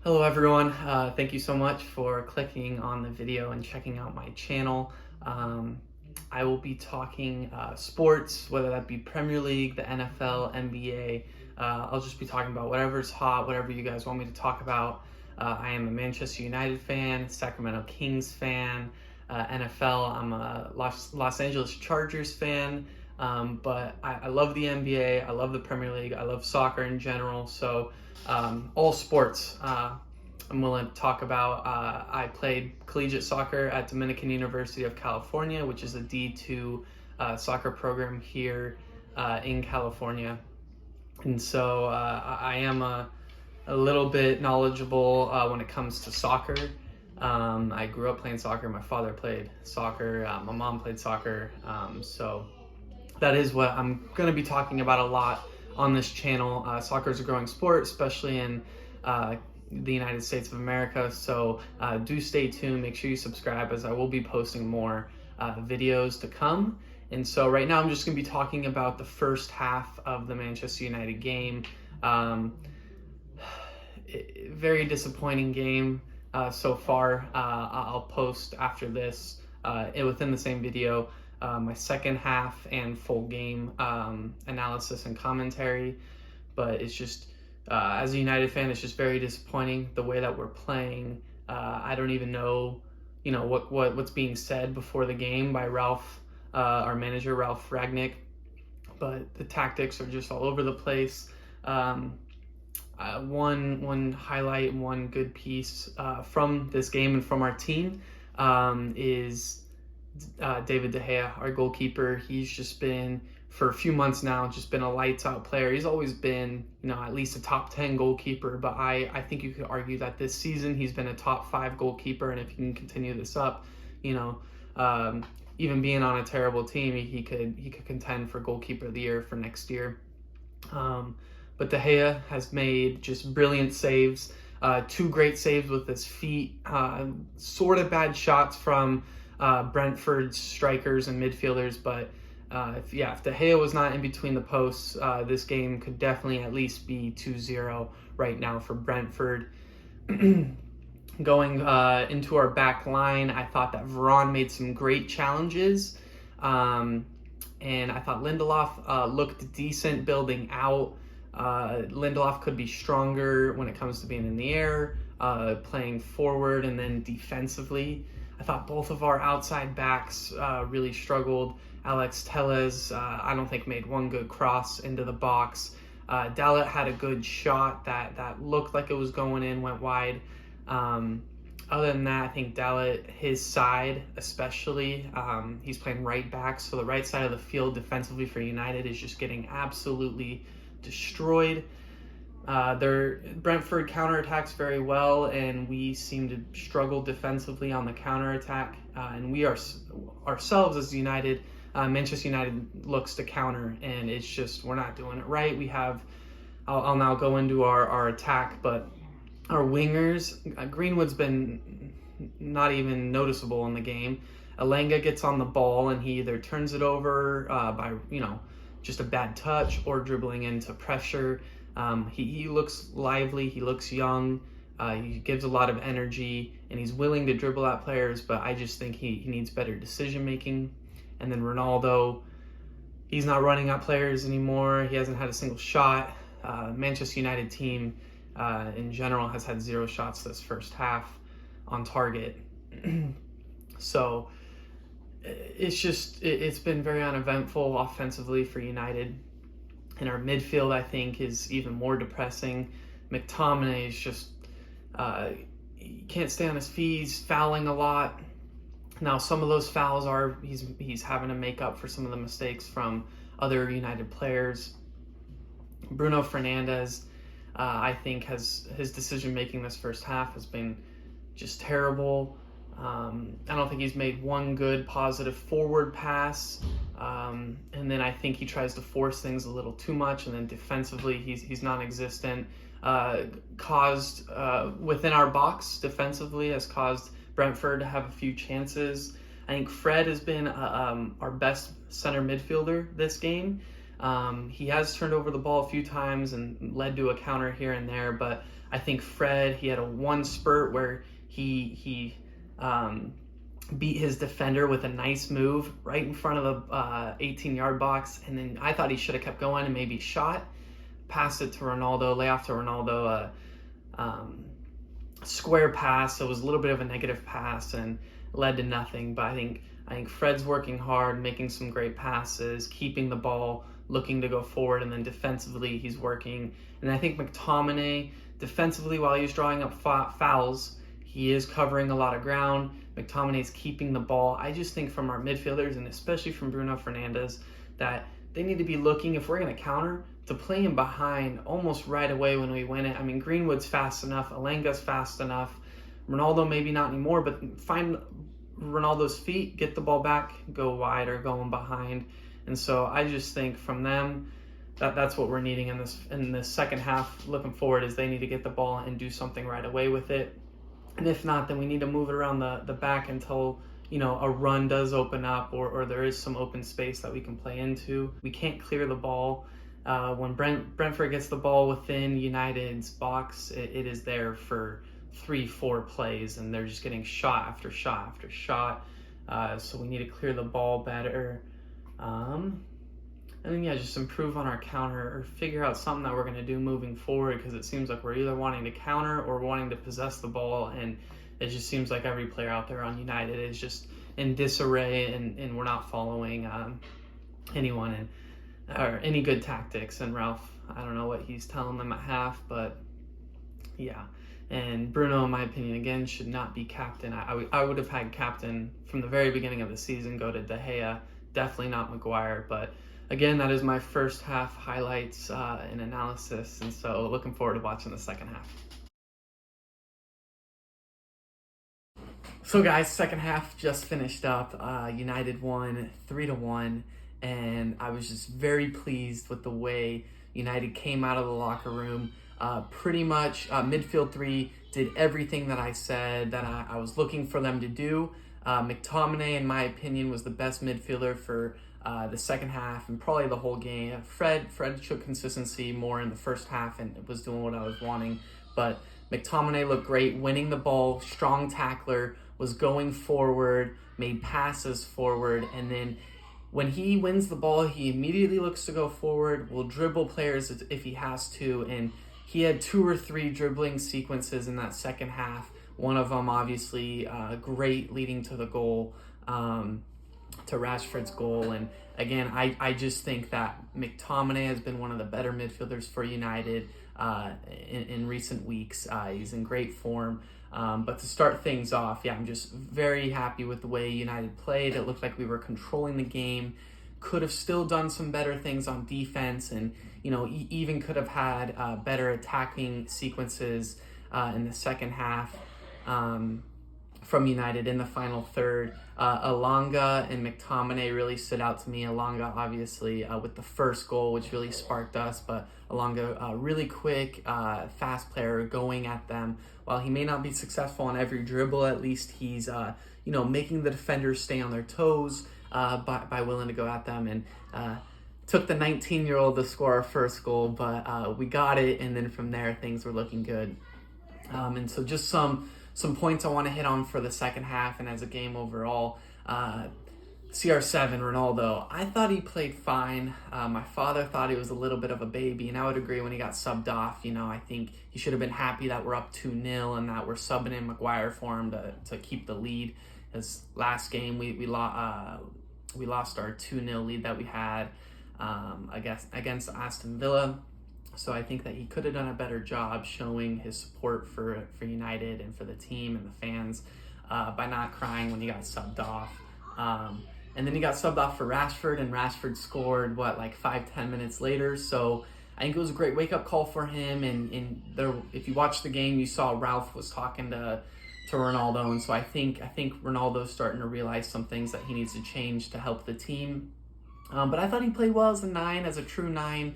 Hello everyone, thank you so much for clicking on the video and checking out my channel. I will be talking sports, whether that be Premier League, the NFL, NBA. I'll just be talking about whatever's hot, whatever you guys want me to talk about. I am a Manchester United fan, Sacramento Kings fan, NFL, I'm a Los Angeles Chargers fan, but I love the NBA, I love the Premier League, I love soccer in general, so all sports I'm willing to talk about. I played collegiate soccer at Dominican University of California, which is a D2 soccer program here in California. And so I am a little bit knowledgeable when it comes to soccer. I grew up playing soccer. My father played soccer. My mom played soccer. So that is what I'm going to be talking about a lot on this channel. Soccer is a growing sport, especially in the United States of America. So do stay tuned. Make sure you subscribe, as I will be posting more videos to come. And so right now I'm just going to be talking about the first half of the Manchester United game. Very disappointing game so far. I'll post after this within the same video my second half and full game analysis and commentary. But it's just, as a United fan, it's just very disappointing the way that we're playing. I don't even know, what's being said before the game by our manager, Ralph Ragnick. But the tactics are just all over the place. One highlight, one good piece from this game and from our team is David De Gea, our goalkeeper. He's just been, for a few months now, just been a lights out player. He's always been, at least a top 10 goalkeeper, but I think you could argue that this season he's been a top 5 goalkeeper, and if he can continue this up, even being on a terrible team, he could contend for goalkeeper of the year for next year. But De Gea has made just brilliant saves, 2 great saves with his feet, sort of bad shots from Brentford strikers and midfielders, but if De Gea was not in between the posts, this game could definitely at least be 2-0 right now for Brentford. Going into our back line, I thought that Varane made some great challenges, and I thought Lindelof looked decent building out. Lindelof could be stronger when it comes to being in the air, playing forward, and then defensively. I thought both of our outside backs really struggled. Alex Telles, I don't think, made one good cross into the box. Dalot had a good shot that looked like it was going in, went wide. Other than that, I think Dalot, his side especially, he's playing right back, so the right side of the field defensively for United is just getting absolutely destroyed. Brentford counterattacks very well, and we seem to struggle defensively on the counterattack. And we are ourselves as United, Manchester United looks to counter, and it's just, we're not doing it right. I'll now go into our attack, but our wingers, Greenwood's been not even noticeable in the game. Elanga gets on the ball, and he either turns it over by just a bad touch or dribbling into pressure. He looks lively, he looks young, he gives a lot of energy, and he's willing to dribble at players, but I just think he needs better decision making. And then Ronaldo, he's not running at players anymore. He hasn't had a single shot. Manchester United team in general has had 0 shots this first half on target. So it's been very uneventful offensively for United. And our midfield, I think, is even more depressing. McTominay is just, he can't stay on his feet. He's fouling a lot. Now, some of those fouls he's having to make up for some of the mistakes from other United players. Bruno Fernandes, I think, his decision-making this first half has been just terrible. I don't think he's made one good positive forward pass, and then I think he tries to force things a little too much, and then defensively he's non-existent. Caused within our box defensively has caused Brentford to have a few chances. I think Fred has been our best center midfielder this game. He has turned over the ball a few times and led to a counter here and there, but I think Fred, he had one spurt where he beat his defender with a nice move right in front of the 18-yard box, and then I thought he should have kept going and maybe shot, passed it to Ronaldo, lay off to Ronaldo, square pass, so it was a little bit of a negative pass and led to nothing. But I think Fred's working hard, making some great passes, keeping the ball, looking to go forward, and then defensively he's working. And I think McTominay, defensively, while he's drawing up fouls, he is covering a lot of ground. McTominay's keeping the ball. I just think from our midfielders, and especially from Bruno Fernandes, that they need to be looking, if we're going to counter, to play him behind almost right away when we win it. I mean, Greenwood's fast enough, Alanga's fast enough, Ronaldo maybe not anymore, but find Ronaldo's feet, get the ball back, go wide or going behind. And so I just think from them, that's what we're needing in this second half. Looking forward is they need to get the ball and do something right away with it. And if not, then we need to move it around the back until, you know, a run does open up or there is some open space that we can play into. We can't clear the ball. When Brentford gets the ball within United's box, it is there for 3-4 plays, and they're just getting shot after shot after shot. So we need to clear the ball better. And then, yeah, just improve on our counter or figure out something that we're going to do moving forward, because it seems like we're either wanting to counter or wanting to possess the ball, and it just seems like every player out there on United is just in disarray, and we're not following anyone or any good tactics. And Ralph, I don't know what he's telling them at half, but yeah. And Bruno, in my opinion, again, should not be captain. I would have had captain from the very beginning of the season go to De Gea, definitely not Maguire. But again, that is my first half highlights and analysis, and so looking forward to watching the second half. So guys, second half just finished up. United won 3-1, and I was just very pleased with the way United came out of the locker room. Pretty much midfield three did everything that I said that I was looking for them to do. McTominay, in my opinion, was the best midfielder for the second half and probably the whole game. Fred showed consistency more in the first half and was doing what I was wanting. But McTominay looked great, winning the ball, strong tackler, was going forward, made passes forward, and then when he wins the ball, he immediately looks to go forward, will dribble players if he has to, and he had 2 or 3 dribbling sequences in that second half. One of them, obviously, great, leading to the goal, to Rashford's goal. And again, I just think that McTominay has been one of the better midfielders for United in recent weeks. He's in great form. But to start things off, yeah, I'm just very happy with the way United played. It looked like we were controlling the game. Could have still done some better things on defense, and even could have had better attacking sequences in the second half from United in the final third. Alanga and McTominay really stood out to me. Alanga, obviously, with the first goal, which really sparked us, but Alanga, really quick, fast player, going at them. While he may not be successful on every dribble, at least he's making the defenders stay on their toes by willing to go at them. And took the 19-year-old to score our first goal, but we got it, and then from there things were looking good. And so just some points I want to hit on for the second half and as a game overall. CR7, Ronaldo, I thought he played fine. My father thought he was a little bit of a baby, and I would agree when he got subbed off. I think he should have been happy that we're up 2-0 and that we're subbing in Maguire for him to keep the lead. His last game, we lost our 2-0 lead that we had against Aston Villa. So I think that he could have done a better job showing his support for United and for the team and the fans by not crying when he got subbed off. And then he got subbed off for Rashford, and Rashford scored, 5-10 minutes later. So I think it was a great wake-up call for him. And if you watched the game, you saw Ralph was talking to Ronaldo. And so I think Ronaldo's starting to realize some things that he needs to change to help the team. But I thought he played well as a 9, as a true 9.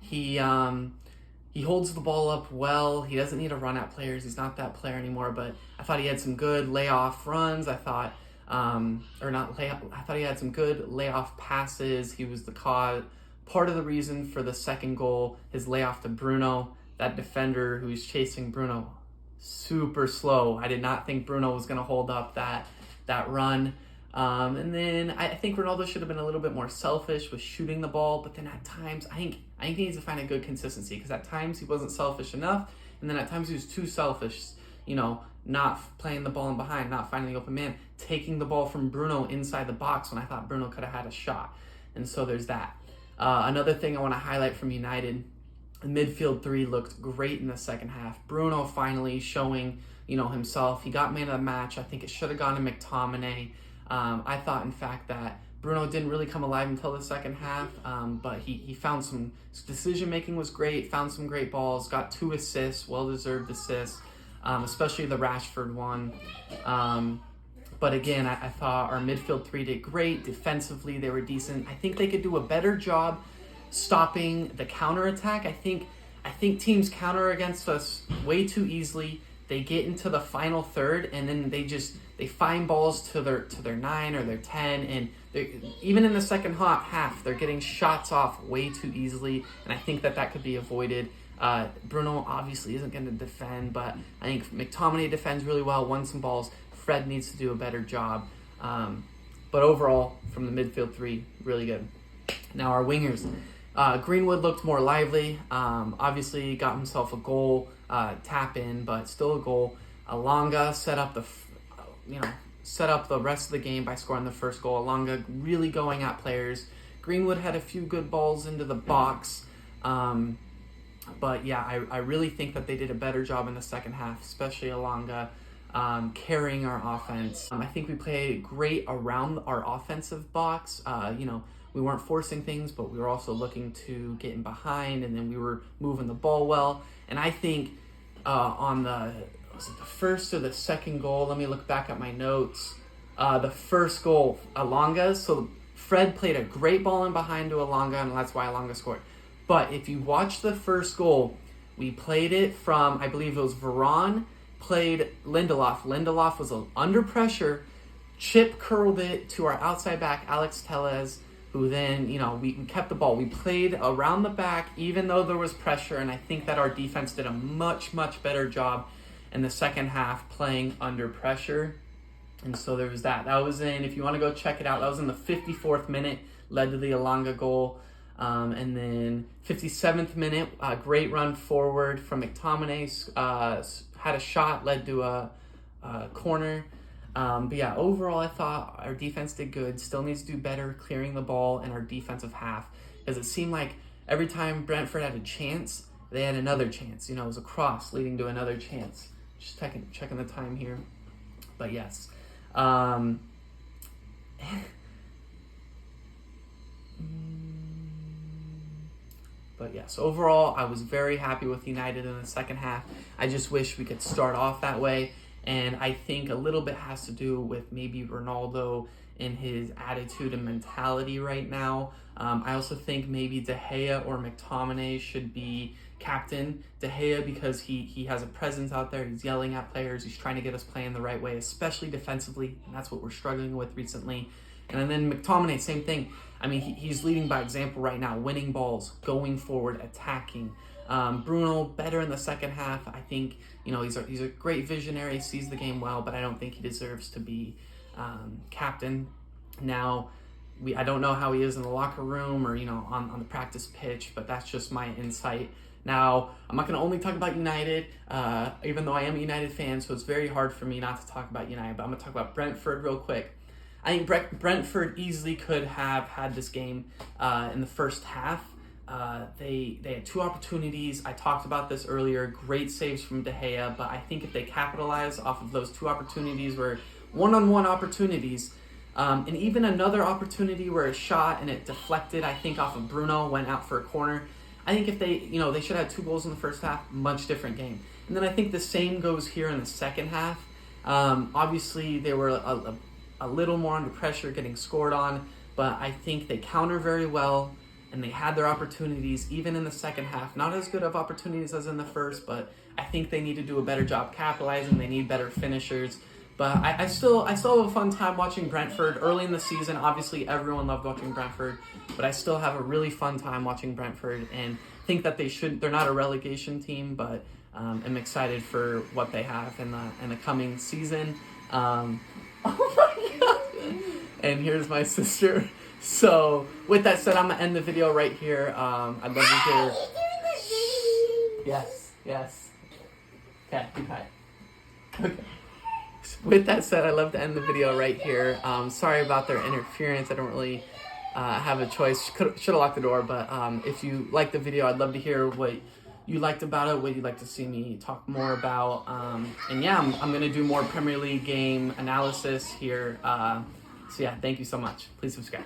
He holds the ball up well. He doesn't need to run at players. He's not that player anymore. But I thought he had some good layoff runs. I thought he had some good layoff passes. He was part of the reason for the second goal, his layoff to Bruno. that defender who's chasing Bruno, super slow. I did not think Bruno was going to hold up that run. And then I think Ronaldo should have been a little bit more selfish with shooting the ball, but then at times I think he needs to find a good consistency, because at times he wasn't selfish enough, and then at times he was too selfish, not playing the ball in behind, not finding the open man, taking the ball from Bruno inside the box when I thought Bruno could have had a shot. And so there's that. Another thing I want to highlight from United, the midfield three looked great in the second half. Bruno finally showing, himself. He got man of the match. I think it should have gone to McTominay. I thought, in fact, that Bruno didn't really come alive until the second half, but he found some decision-making was great, found some great balls, got 2 assists, well-deserved assists, especially the Rashford one. But again, I thought our midfield three did great. Defensively, they were decent. I think they could do a better job stopping the counterattack. I think teams counter against us way too easily. They get into the final third, and then they find balls to their 9 or their 10, and even in the second half, they're getting shots off way too easily, and I think that could be avoided. Bruno obviously isn't going to defend, but I think McTominay defends really well, won some balls. Fred needs to do a better job. But overall, from the midfield three, really good. Now our wingers. Greenwood looked more lively. Obviously got himself a goal, tap in, but still a goal. Alanga set up the rest of the game by scoring the first goal. Alanga really going at players. Greenwood had a few good balls into the box. But yeah, I really think that they did a better job in the second half, especially Alanga, carrying our offense. I think we played great around our offensive box. We weren't forcing things, but we were also looking to get in behind, and then we were moving the ball well. And I think was it the first or the second goal? Let me look back at my notes. The first goal, Alanga. So Fred played a great ball in behind to Alanga, and that's why Alanga scored. But if you watch the first goal, we played it from, I believe it was Varane, played Lindelof. Lindelof was under pressure, chip curled it to our outside back, Alex Tellez, who then, we kept the ball. We played around the back, even though there was pressure, and I think that our defense did a much, much better job in the second half playing under pressure. And so there was that. That was if you want to go check it out, that was in the 54th minute, led to the Alanga goal. And then 57th minute, great run forward from McTominay, had a shot, led to a corner. But yeah, overall, I thought our defense did good. Still needs to do better clearing the ball in our defensive half, because it seemed like every time Brentford had a chance, they had another chance. It was a cross leading to another chance. Just checking the time here. But yes. But yes, overall, I was very happy with United in the second half. I just wish we could start off that way. And I think a little bit has to do with maybe Ronaldo and his attitude and mentality right now. I also think maybe De Gea or McTominay should be captain. De Gea, because he has a presence out there. He's yelling at players. He's trying to get us playing the right way, especially defensively. And that's what we're struggling with recently. And then McTominay, same thing. I mean, he's leading by example right now, winning balls, going forward, attacking. Bruno, better in the second half. I think, he's a great visionary, sees the game well, but I don't think he deserves to be captain. Now, I don't know how he is in the locker room or, on the practice pitch, but that's just my insight. Now, I'm not going to only talk about United, even though I am a United fan, so it's very hard for me not to talk about United, but I'm going to talk about Brentford real quick. I think Brentford easily could have had this game in the first half. They had 2 opportunities. I talked about this earlier. Great saves from De Gea, but I think if they capitalize off of those 2 opportunities were one-on-one opportunities, and even another opportunity where a shot and it deflected, I think, off of Bruno, went out for a corner. I think if they should have had 2 goals in the first half, much different game. And then I think the same goes here in the second half. Obviously, they were a little more under pressure, getting scored on, but I think they counter very well, and they had their opportunities even in the second half. Not as good of opportunities as in the first, but I think they need to do a better job capitalizing. They need better finishers. But I still have a fun time watching Brentford early in the season. Obviously, everyone loved watching Brentford, but I still have a really fun time watching Brentford and think that they're not a relegation team, but I'm excited for what they have in the coming season. Oh my God. And here's my sister. So with that said, I'm gonna end the video right here. I'd love to hear. Yes. Okay, be quiet. Okay. With that said, I'd love to end the video right here. Sorry about their interference. I don't really have a choice. Should have locked the door, but if you liked the video, I'd love to hear what you liked about it, what you'd like to see me talk more about. And yeah, I'm going to do more Premier League game analysis here. So yeah, thank you so much. Please subscribe.